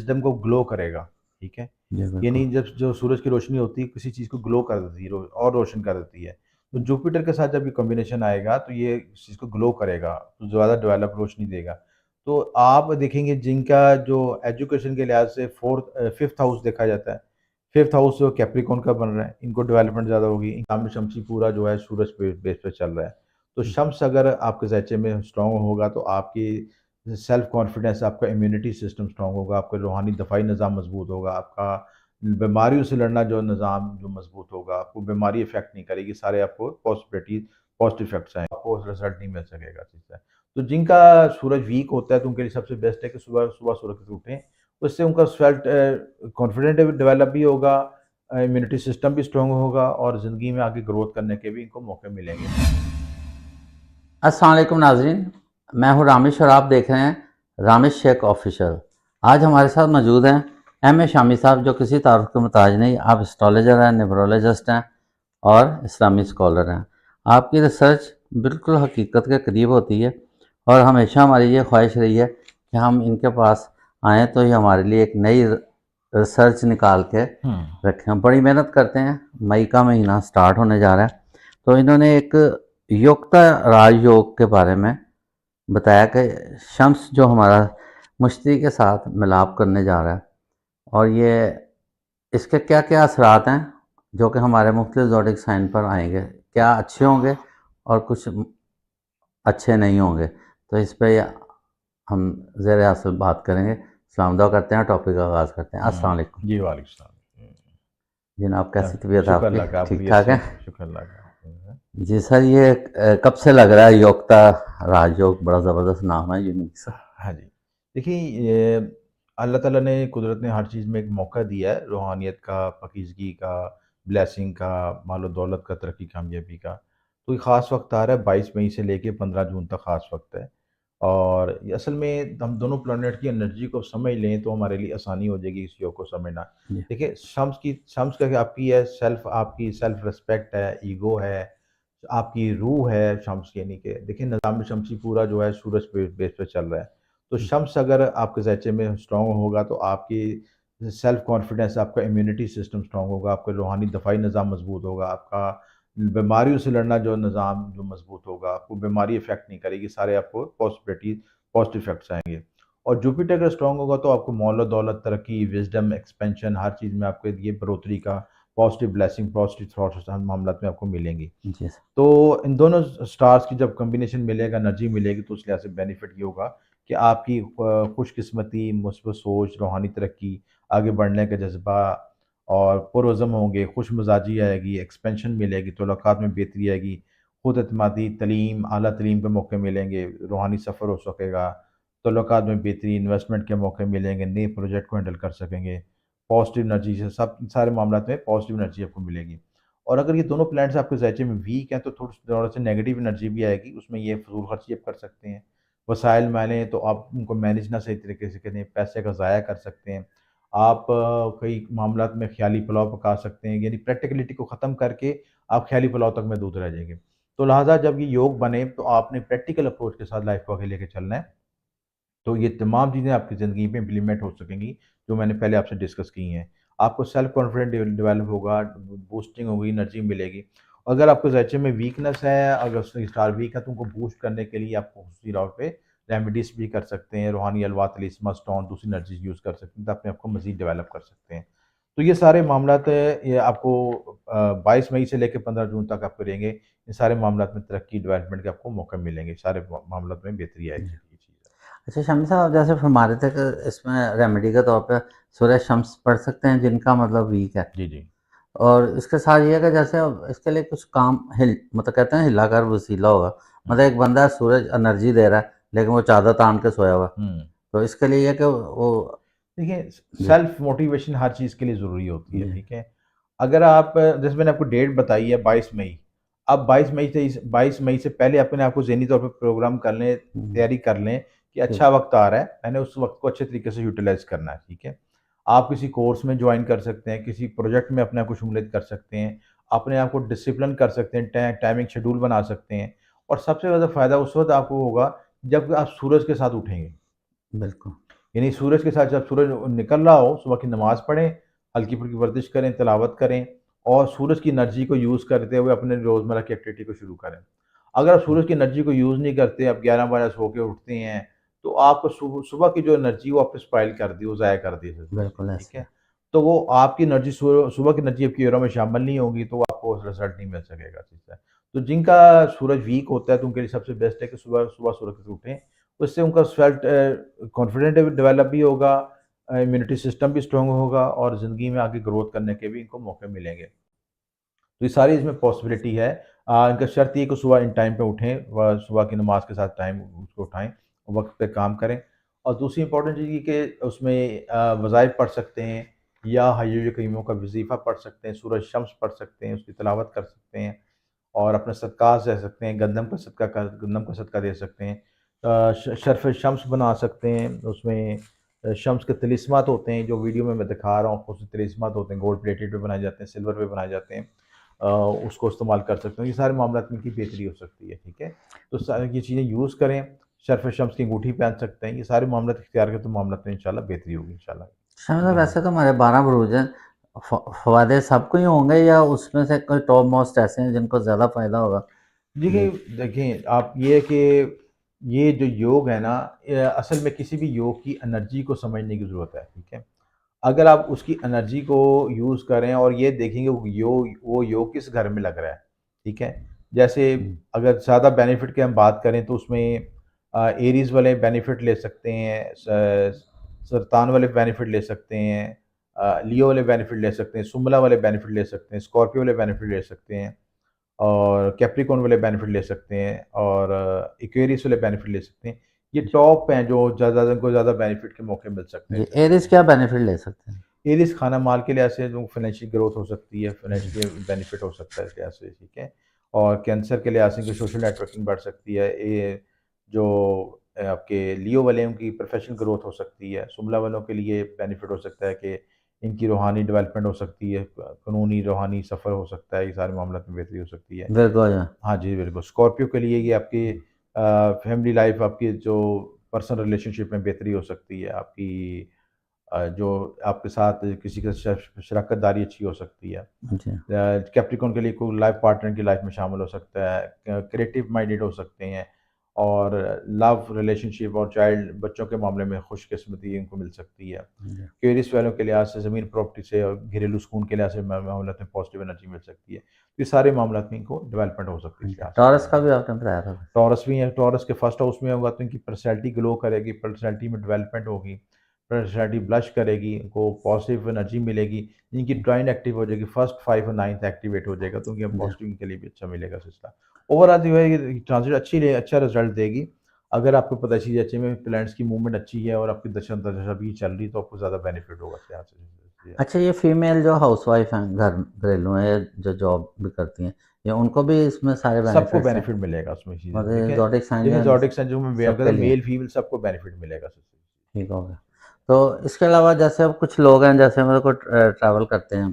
Wisdom को glow करेगा, ठीक है। जी बिल्कुल। यानी जब जो सूरज की रोशनी होती है किसी चीज़ को ग्लो कर देती है, और रोशन कर देती है। तो जुपिटर के साथ जब ये कॉम्बिनेशन आएगा तो ये इस चीज़ को ग्लो करेगा, तो ज़्यादा डेवलप रोशनी देगा। तो आप देखेंगे जिनका जो एजुकेशन के लिहाज से फिफ्थ हाउस देखा जाता है, फिफ्थ हाउस जो कैप्रिकॉर्न का बन रहा है, इनको डेवलपमेंट ज़्यादा होगी। इनका शमसी पूरा जो है सूरज पे बेस पे चल रहा है। तो शम्स अगर आपके ज़ैचे में स्ट्रॉन्ग होगा तो आपकी सेल्फ कॉन्फिडेंस, आपका इम्यूनिटी सिस्टम स्ट्रॉन्ग होगा, आपका रूहानी दफ़ाई निज़ाम मजबूत होगा, आपका बीमारियों से लड़ना जो निज़ाम जो मजबूत होगा, आपको बीमारी इफेक्ट नहीं करेगी, सारे आपको पॉजिटिव इफेक्ट्स आएंगे, आपको रिजल्ट नहीं मिल सकेगा चीज़ से। तो जिनका सूरज वीक होता है तो उनके लिए सबसे बेस्ट है कि सुबह सुबह सूरज से उठें। उससे उनका सेल्फ कॉन्फिडेंट डेवलप भी होगा, इम्यूनिटी सिस्टम भी स्ट्रॉन्ग होगा और ज़िंदगी में आगे ग्रोथ करने के भी इनको मौके मिलेंगे। अस्सलाम वालेकुम नाजरीन, मैं हूं रामिश और आप देख रहे हैं रामिश शेख ऑफिशियल। आज हमारे साथ मौजूद हैं M A शामी साहब, जो किसी तारुफ के मुताज नहीं। आप एस्ट्रोलॉजर हैं, न्यूमरोलॉजिस्ट हैं और इस्लामी स्कॉलर हैं। आपकी रिसर्च बिल्कुल हकीकत के करीब होती है और हमेशा हमारी ये ख्वाहिश रही है कि हम इनके पास आएँ तो ये हमारे लिए एक नई रिसर्च निकाल के रखें। हम बड़ी मेहनत करते हैं। मई का महीना स्टार्ट होने जा रहा है, तो इन्होंने एक योक्ता राजयोग के बारे में बताया कि शम्स जो हमारा मुश्तरी के साथ मिलाप करने जा रहा है, और ये इसके क्या क्या असरात हैं जो कि हमारे मुख्तलिफ ज़ोडिक साइन पर आएंगे, क्या अच्छे होंगे और कुछ अच्छे नहीं होंगे। तो इस पे हम ज़ेर असल बात करेंगे। सलाम दुआ करते हैं, टॉपिक का आगाज़ करते हैं। अस्सलाम वालेकुम जी, वालेकुम सलाम। जनाब, कैसी तबीयत है शुक्र आपकी? अल्लाह का, आप ठीक खैरियत ठाक से है? हैं? शुक्र अल्लाह का। जी सर, ये कब से लग रहा है योक्ता राजयोग? बड़ा ज़बरदस्त नाम है, यूनिक सा। हाँ जी। देखिए, ये अल्लाह ताला ने, कुदरत ने हर चीज़ में एक मौका दिया है, रूहानियत का, पाकीज़गी का, ब्लेसिंग का, मालो दौलत का, तरक्की कामयाबी का। तो ये ख़ास वक़्त आ रहा है, 22 मई से लेके 15 जून तक ख़ास वक़्त है। और ये असल में हम दोनों प्लैनेट की एनर्जी को समझ लें तो हमारे लिए आसानी हो जाएगी इस योग को समझना। जी देखिए, शम्स का क्या आपकी है, आपकी सेल्फ रिस्पेक्ट है, ईगो है, आपकी रूह है शम्स, यानी कि देखिए निज़ाम शमसी पूरा जो है सूरज पे बेस पे चल रहा है। तो शम्स अगर आपके ज़ैचे में स्ट्रॉन्ग होगा तो आपकी सेल्फ कॉन्फिडेंस, आपका इम्यूनिटी सिस्टम स्ट्रॉन्ग होगा, आपका रूहानी दफ़ाई निज़ाम मजबूत होगा, आपका बीमारियों से लड़ना जो निज़ाम जो मजबूत होगा, आपको बीमारी इफेक्ट नहीं करेगी, सारे आपको पॉजिटिव इफेक्ट्स आएंगे। और जुपिटर अगर स्ट्रॉन्ग होगा तो आपको मौल दौलत, तरक्की, विजडम, एक्सपेंशन, हर चीज़ में आपके ये बढ़ोतरी का, पॉजिटिव ब्लेसिंग, पॉजिटिव थॉट्स हर मामला में आपको मिलेंगी। जी सर। तो इन दोनों स्टार्स की जब कॉम्बिनेशन मिलेगा, एनर्जी मिलेगी, तो उस लिहाज से बेनिफिट ये होगा कि आपकी खुशकिस्मती, मुस्बत सोच, रूहानी तरक्की, आगे बढ़ने का जज्बा और पुरअज़्म होंगे, खुश मिजाजी आएगी, एक्सपेंशन मिलेगी, तल्लुकात में बेहतरी आएगी, खुद एतमादी, तलीम, आला तलीम के मौके मिलेंगे, रूहानी सफ़र हो सकेगा, तल्लुकात में बेहतरी, इन्वेस्टमेंट के मौके मिलेंगे, नए प्रोजेक्ट को हैंडल कर सकेंगे, पॉजिटिव एनर्जी से सब सारे मामला में पॉजिटिव एनर्जी आपको मिलेगी। और अगर ये दोनों प्लैनेट्स आपके ज़ैचे में वीक हैं तो थोड़ा सा नेगेटिव एनर्जी भी आएगी, उसमें ये फ़िज़ूल खर्ची आप कर सकते हैं। वसाइल मैलें तो आप उनको मैनेज ना सही तरीके से करें, पैसे का ज़ाया कर सकते हैं। आप कई मामलात में ख़याली पुलाव पका सकते हैं, यानी प्रैक्टिकलिटी को ख़त्म करके आप ख़याली पुलाव तक महदूद रह जाएँगे। तो लिहाज़ा जब ये योग बने तो आपने प्रैक्टिकल अप्रोच के साथ लाइफ़ को आगे लेके चलना है। तो ये तमाम चीज़ें आपकी ज़िंदगी में इम्प्लीमेंट हो सकेंगी, जो मैंने पहले आपसे डिस्कस की हैं। आपको सेल्फ कॉन्फिडेंस डेवलप होगा, बूस्टिंग होगी, एनर्जी मिलेगी। अगर आपके ज़ाचे में वीकनेस है, अगर स्टार वीक है, तो उनको बूस्ट करने के लिए आपको खुसूसी तौर पे रेमेडीज़ भी कर सकते हैं, रूहानी हलवा, तिलिस्मा, स्टोन, दूसरी एनर्जीज़ यूज़ कर सकते हैं, तो अपने आप को मज़ीद डेवलप कर सकते हैं। तो ये सारे मामलात ये आपको 22 मई से लेकर 15 जून तक आप करेंगे, इन सारे मामलात में तरक्की, डेवलपमेंट के आपको मौका मिलेंगे, सारे मामलात में बेहतरी आएगी। जी। ये चीज़ है। अच्छा शामी साहब, जैसे फरमा रहे थे कि इसमें रेमेडी के तौर पे सूर्य शम्स पढ़ सकते हैं जिनका मतलब वीक है, जी, जी। और इसके साथ ये है कि जैसे अब इसके लिए कुछ काम हिल मतलब कहते हैं हिला कर वसीला होगा। हुँ, मतलब एक बंदा है, सूरज एनर्जी दे रहा है लेकिन वो चादर तान के सोया हुआ है। हुँ। तो इसके लिए ये है कि वो। देखिए, जी सेल्फ मोटिवेशन हर चीज़ के लिए ज़रूरी होती है, जी। ठीक है? अगर आप, जैसे मैंने आपको डेट बताई है 22 मई, अब 22 मई से पहले अपने आप को ज़हनी तौर पे प्रोग्राम कर लें, हम्म, तैयारी कर लें कि ठीक। अच्छा वक़्त आ रहा है, मैंने उस वक़्त को अच्छे तरीके से यूटिलाइज़ करना है, ठीक है? आप किसी कोर्स में जॉइन कर सकते हैं, किसी प्रोजेक्ट में अपने आप को शमूलियत कर सकते हैं, अपने आप को डिसिप्लिन कर सकते हैं, टाइमिंग शेड्यूल बना सकते हैं और सबसे ज़्यादा फ़ायदा उस वक़्त आपको होगा जब आप सूरज के साथ उठेंगे। बिल्कुल। यानी सूरज के साथ जब सूरज निकल रहा हो, सुबह की नमाज़ पढ़ें, हल्की-फुल्की वर्जिश करें, तिलावत करें और सूरज की एनर्जी को यूज़ करते हुए अपने रोज़मर्रा की एक्टिविटी को शुरू करें। अगर आप सूरज की एनर्जी को यूज़ नहीं करते, आप 11 बजे सो के उठते हैं, तो आपको सुबह की जो एनर्जी वो आपने स्पॉइल कर दी, वो ज़ाया कर दी बिल्कुल ठीक ऐसे। है? तो वो आपकी एनर्जी सुबह की एनर्जी आपकी यूरो में शामिल नहीं होगी, तो आपको रिज़ल्ट नहीं मिल सकेगा, ठीक है? तो जिनका सूरज वीक होता है, तो उनके लिए सबसे बेस्ट है कि सुबह सुबह सूरज से उठें। उससे उनका कॉन्फिडेंट डेवलप भी होगा, इम्यूनिटी सिस्टम भी स्ट्रॉन्ग होगा और ज़िंदगी में आगे ग्रोथ करने के भी इनको मौके मिलेंगे। तो ये सारी इसमें पॉसिबिलिटी है। इनका शर्त ये है कि सुबह इन टाइम पे उठें व सुबह की नमाज़ के साथ टाइम उसको उठाएँ, वक़्त पे काम करें। और दूसरी इम्पोर्टेंट चीज़ ये कि उसमें वज़ाइफ पढ़ सकते हैं या हय्युल कय्यूम का वज़ीफ़ा पढ़ सकते हैं, सूरह शम्स पढ़ सकते हैं, उसकी तिलावत कर सकते हैं और अपने सदक़ात दे सकते हैं, गंदम का सदका दे सकते हैं। शर्फ़ शम्स बना सकते हैं, उसमें शम्स के तिलिस्मात होते हैं, जो वीडियो में मैं दिखा रहा हूँ, उसमें तिलिस्मात होते हैं, गोल्ड प्लेटेड पे बनाए जाते हैं, सिल्वर पे बनाए जाते हैं। उसको इस्तेमाल कर सकते हैं। ये सारे मामलात में इनकी बेहतरी हो सकती है, ठीक है? तो ये चीज़ें यूज़ करें, शर्फ़ शम्स की अंगूठी पहन सकते हैं, ये सारे मामलात इख्तियार करें तो मामलात में इंशाअल्लाह बेहतरी होगी इंशाअल्लाह। अच्छा, मतलब जी, हाँ। वैसे तो हमारे 12 बुरूज हैं, फ़वादे सबको ही होंगे या उसमें से कोई टॉप मोस्ट ऐसे हैं जिनको ज़्यादा फ़ायदा होगा? देखिए जी, देखें आप ये है कि ये जो योग है ना, असल में किसी भी योग की एनर्जी को समझने की ज़रूरत है, ठीक है? अगर आप उसकी एनर्जी को यूज़ करें और ये देखेंगे वो योग किस घर में लग रहा है, ठीक है? जैसे हुँ, अगर ज़्यादा बेनिफिट की हम बात करें तो उसमें एरीज़ वाले बेनिफिट ले सकते हैं, सरतान वाले बेनिफिट ले सकते हैं, लियो वाले बेनिफिट ले सकते हैं, सुमला वाले बेनिफिट ले सकते हैं, स्कॉर्पियो वाले बेनिफिट ले सकते हैं और कैप्रिकॉर्न वाले बेनिफिट ले सकते हैं और एक्वेरियस वाले बेनिफिट ले सकते हैं। ये जी, टॉप हैं जो ज़्यादा जिनको ज़्यादा बेनिफिट के मौके मिल सकते हैं जी, ज़िंदगी एरीज़ में। क्या बेनिफिट ले सकते हैं? एरीज़ खाना माल के लिहाज़ से जो फाइनेंशियल ग्रोथ हो सकती है, जी, फाइनेंशियल बेनिफिट हो सकता है इस लिहाज़ से, ठीक है? और कैंसर के लिहाज़ से इनकी सोशल नेटवर्किंग बढ़ सकती है। ये जो आपके लियो वाले हैं उनकी प्रोफेशनल ग्रोथ हो सकती है। सुमला वालों के लिए बेनिफिट हो सकता है कि इनकी रूहानी डेवलपमेंट हो सकती है, क़ानूनी रूहानी सफ़र हो सकता है, ये सारे मामलात में बेहतरी हो सकती है। बिल्कुल, हाँ जी, बिल्कुल। स्कॉर्पियो के लिए ये आपकी फैमिली लाइफ़ आपकी जो पर्सनल रिलेशनशिप में बेहतरी हो सकती है, आपकी जो आपके साथ किसी के शराकत-दारी अच्छी हो सकती है। जी, कैप्रिकॉर्न के लिए कोई लाइफ़ पार्टनर की लाइफ़ में शामिल हो सकता है, क्रिएटिव माइंडेड हो सकते हैं और लव रिलेशनशिप और चाइल्ड बच्चों के मामले में खुशकिस्मती इनको मिल सकती है। जी। क्वेरीज वालों के लिहाज से ज़मीन प्रॉपर्टी से और घरेलू सुकून के लिहाज से मामलात में पॉजिटिव एनर्जी मिल सकती है। ये सारे मामलात में इनको डेवलपमेंट हो सकती है इस जी, लिहाज से टॉरस का इंशाअल्लाह। भी आपने बताया था। टॉरस भी है, टॉरस के फर्स्ट हाउस में होगा तो इनकी पर्सनैलिटी ग्लो करेगी, पर्सनैलिटी में डेवलपमेंट होगी, पर्सनैलिटी ब्लश करेगी, इनको पॉजिटिव एनर्जी मिलेगी, इनकी ड्राइंग एक्टिव हो जाएगी, फर्स्ट 5 और 9th एक्टिवेट हो जाएगा, तो उनके जी, पॉजिटिव के लिए भी अच्छा मिलेगा सिलसिला। ओवरऑल जो है ये ट्रांज़िट अच्छा रिज़ल्ट देगी। अगर आपको पता चल जाए में प्लैनेट्स की मूवमेंट अच्छी है और आपकी दशा-अंतर्दशा भी चल रही है, तो आपको ज़्यादा बेनिफिट होगा इस लिहाज से। जी हाँ। अच्छा, ये फीमेल जो हाउसवाइफ़ हैं, घरेलू हैं या जो जॉब भी करती हैं, ये उनको भी इसमें सारे सबको बेनिफिट्स हैं? बेनिफिट मिलेगा उसमें चीज़ें, मतलब देखें एग्ज़ॉटिक साइन जो देखिए है ज़ोडिएक साइन जो मैं बयान कर सबके रहा लिए? मेल फीमेल सबको बेनिफिट मिलेगा उससे। ठीक हो गया। तो इसके अलावा जैसे अब कुछ लोग हैं जैसे मतलब कोई ट्रैवल करते हैं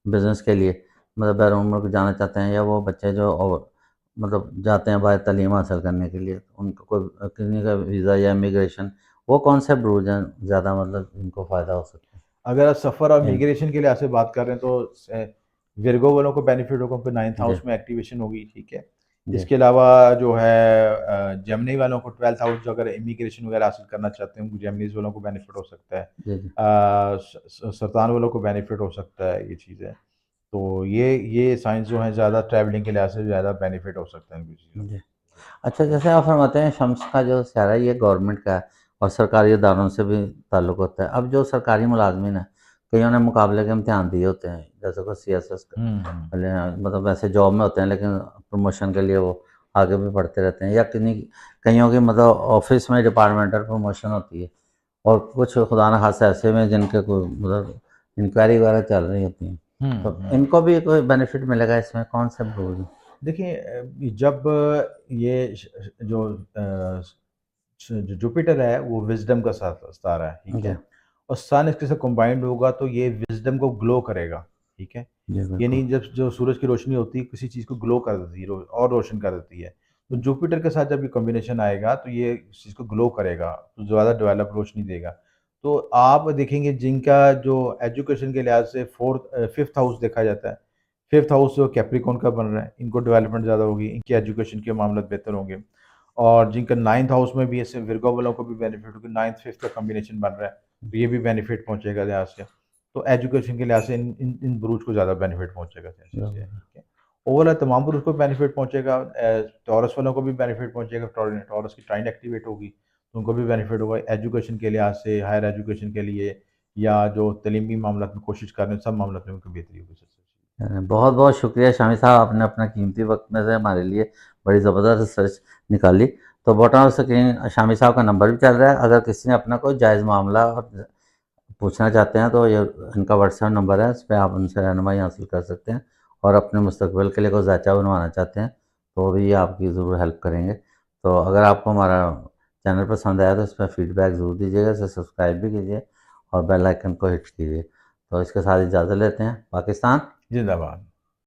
बिज़नेस के लिए, मतलब बैरून मुल्क जाना चाहते हैं या वो बच्चे जो मतलब जाते हैं बाहर तालीम हासिल करने के लिए, उनको कोई किसी का वीज़ा या इमिग्रेशन, वो कौन से ब्रूज हैं ज़्यादा मतलब इनको फ़ायदा हो सकता अगर आप सफ़र और है? मिग्रेशन के लिहाज से बात कर रहे हैं तो विर्गो वालों को बेनिफिट होगा, उनको 9th जी, हाउस में एक्टिवेशन होगी, ठीक है। जी, इसके अलावा जो है जेमिनी वालों को 12th हाउस जो अगर इमिग्रेशन वगैरह हासिल करना चाहते हैं, उनको जेमिनीज़ वालों को बेनिफिट हो सकता है। जी, जी, सरतान वालों को बेनिफिट हो सकता है ये चीज़ें। तो ये साइंस जो हैं ज़्यादा ट्रैवलिंग के लिहाज से ज़्यादा बेनिफिट हो सकता है इनकी चीज़ों जी। को। अच्छा, जैसे आप फरमाते हैं शम्स का जो सारा है ये गवर्नमेंट का है और सरकारी इदारों से भी ताल्लुक़ होता है। अब जो सरकारी मुलाज़मिन हैं, कइयों ने मुकाबले के इम्तिहान दिए होते हैं, जैसे कोई सीएसएस का हुँ, हुँ। पहले मतलब वैसे जॉब में होते हैं लेकिन प्रमोशन के लिए वो आगे भी बढ़ते रहते हैं या किन्हीं कइयों की मतलब ऑफ़िस में डिपार्टमेंटल प्रमोशन होती है और कुछ खुदा न ख़ास्ता ऐसे में जिनके कोई मतलब इंक्वायरी वगैरह चल रही होती हैं। हुँ, तो हुँ। इनको भी कोई बेनिफिट मिलेगा इसमें? कौन से रूल? देखिए जब ये जो जो जुपिटर है वो विज़डम का साथ सितारा है, ठीक जी, है? और सन इसके साथ कंबाइंड होगा तो ये विज़डम को ग्लो करेगा, ठीक है? जी बिल्कुल। यानी जब जो सूरज की रोशनी होती है किसी चीज़ को ग्लो कर देती है और रोशन कर देती है। तो जुपिटर के साथ जब ये कॉम्बिनेशन आएगा तो ये इस चीज़ को ग्लो करेगा, तो ज़्यादा डेवलप रोशनी देगा। तो आप देखेंगे जिनका जो एजुकेशन के लिहाज से फिफ्थ हाउस देखा जाता है, फिफ्थ हाउस जो कैप्रिकॉन का बन रहा है, इनको डेवलपमेंट ज़्यादा होगी, इनकी एजुकेशन के मामला बेहतर होंगे। और जिनका नाइन्थ हाउस में भी ऐसे विर्गो वालों को भी बेनिफिट होगी, नाइन्थ फिफ्थ का कॉम्बिनेशन बन रहा है, तो ये भी बेनिफिट पहुंचेगा लिहाज से। तो एजुकेशन के लिहाज से इन बुरूज को ज़्यादा बेनिफिट पहुंचेगा जैसे से, ठीक है। ओवरऑल तमाम बुरूज को बेनिफिट पहुंचेगा, टॉरस वालों को भी बेनिफिट पहुंचेगा, टॉरस की ट्राइन एक्टिवेट होगी तो उनको भी बेनिफिट होगा एजुकेशन के लिहाज से, हायर एजुकेशन के लिए, या जो तलीमी मामला में कोशिश कर रहे हैं, सब मामला में उनको बेहतरी होगी सबसे। बहुत बहुत शुक्रिया शामी साहब, आपने अपना कीमती वक्त में से हमारे लिए बड़ी ज़बरदस्त रिसर्च निकाली। तो बॉटम ऑफ स्क्रीन शामी साहब का नंबर भी चल रहा है, अगर किसी ने अपना कोई जायज़ मामला और पूछना चाहते हैं तो ये इनका व्हाट्सएप नंबर है, इस पे आप उनसे रहनुमाई हासिल कर सकते हैं। और अपने मुस्तकबिल के लिए कोई ज़ायचा बनवाना चाहते हैं तो भी ये आपकी ज़रूर हेल्प करेंगे। तो अगर आपको हमारा चैनल पसंद आया तो इस पर फीडबैक ज़रूर दीजिएगा, इसे सब्सक्राइब भी कीजिए और बेल आइकन को हिट कीजिए। तो इसके साथ इजाज़त लेते हैं। पाकिस्तान जिंदाबाद।